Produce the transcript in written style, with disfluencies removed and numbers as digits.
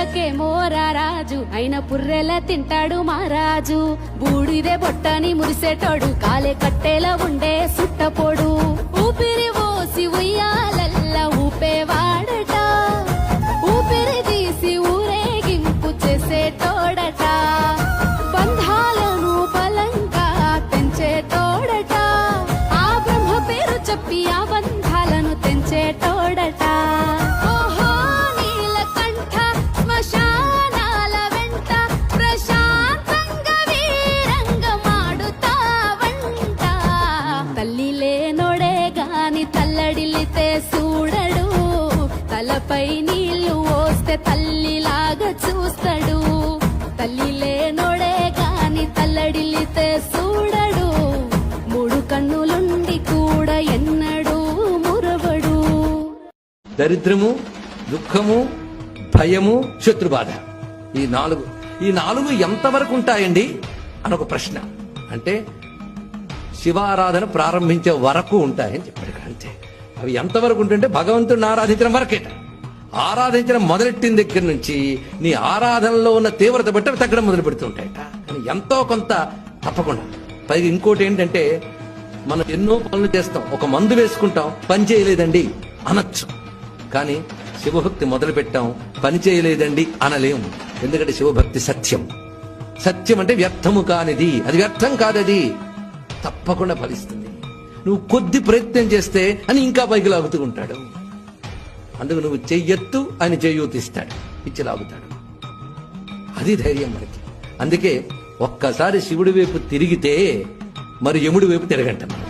పుర్రెలకేమో రారాజు అయిన పుర్రెల తింటాడు మహారాజు. బూడిదే బొట్టని మురిసేటోడు కాలే కట్టేలా ఉండే సుట్టపోడు. ఊపిరి పోసి ఉయ్యాలల్ల ఊపేవాడట, ఊపిరి తీసి ఊరేగింపు చేసేటోడట. బంధాలను బలంగా పెంచేటోడట, ఆ బ్రహ్మ పేరు చెప్పి ఆ బంధాలను తెంచేటోడట. ఓహో నీలకంఠ శ్మశానాల వెంట ప్రశాంతంగా వీరంగమాడుతావంట. తల్లి లేనోడే గాని తల్లడిల్లితే చూడడు, తలపై నీళ్లు పోస్తే తల్లిలాగా చూస్తాడు. తల్లి లేనోడే గాని తల్లడిల్లితే చూడడు, మూడు కన్నులుండి కూడా ఎన్నడూ మురవడు. దరిద్రము, దుఃఖము, భయము, శత్రుబాధ, ఈ నాలుగు ఎంతవరకు ఉంటాయండి అని ఒక ప్రశ్న. అంటే శివారాధన ప్రారంభించే వరకు ఉంటాయని చెప్పాడు. అంతే. అవి ఎంతవరకు ఉంటుంటే భగవంతుడిని ఆరాధించడం వరకేట. ఆరాధించడం మొదలెట్టిన దగ్గర నుంచి నీ ఆరాధనలో ఉన్న తీవ్రత బట్టి అవి తగ్గడం మొదలు పెడుతుంటాయట. కానీ ఎంతో కొంత తప్పకుండా. పైగా ఇంకోటి ఏంటంటే, మనం ఎన్నో పనులు చేస్తాం, ఒక మందు వేసుకుంటాం, పని చేయలేదండి అనొచ్చు. కానీ శివభక్తి మొదలు పెట్టాం, పని చేయలేదండి అనలేము. ఎందుకంటే శివభక్తి సత్యం. సత్యం అంటే వ్యర్థము కానిది, అది వ్యర్థం కాదది, తప్పకుండా ఫలిస్తుంది. నువ్వు కొద్ది ప్రయత్నం చేస్తే అని ఇంకా పైకి లాగుతూ ఉంటాడు. అందుకు నువ్వు చెయ్యొత్తు అని చెయ్యూతిస్తాడు, పిచ్చి లాగుతాడు. అది ధైర్యం మనకి. అందుకే ఒక్కసారి శివుడి వైపు తిరిగితే మరి యముడి వైపు తిరగంట మనం.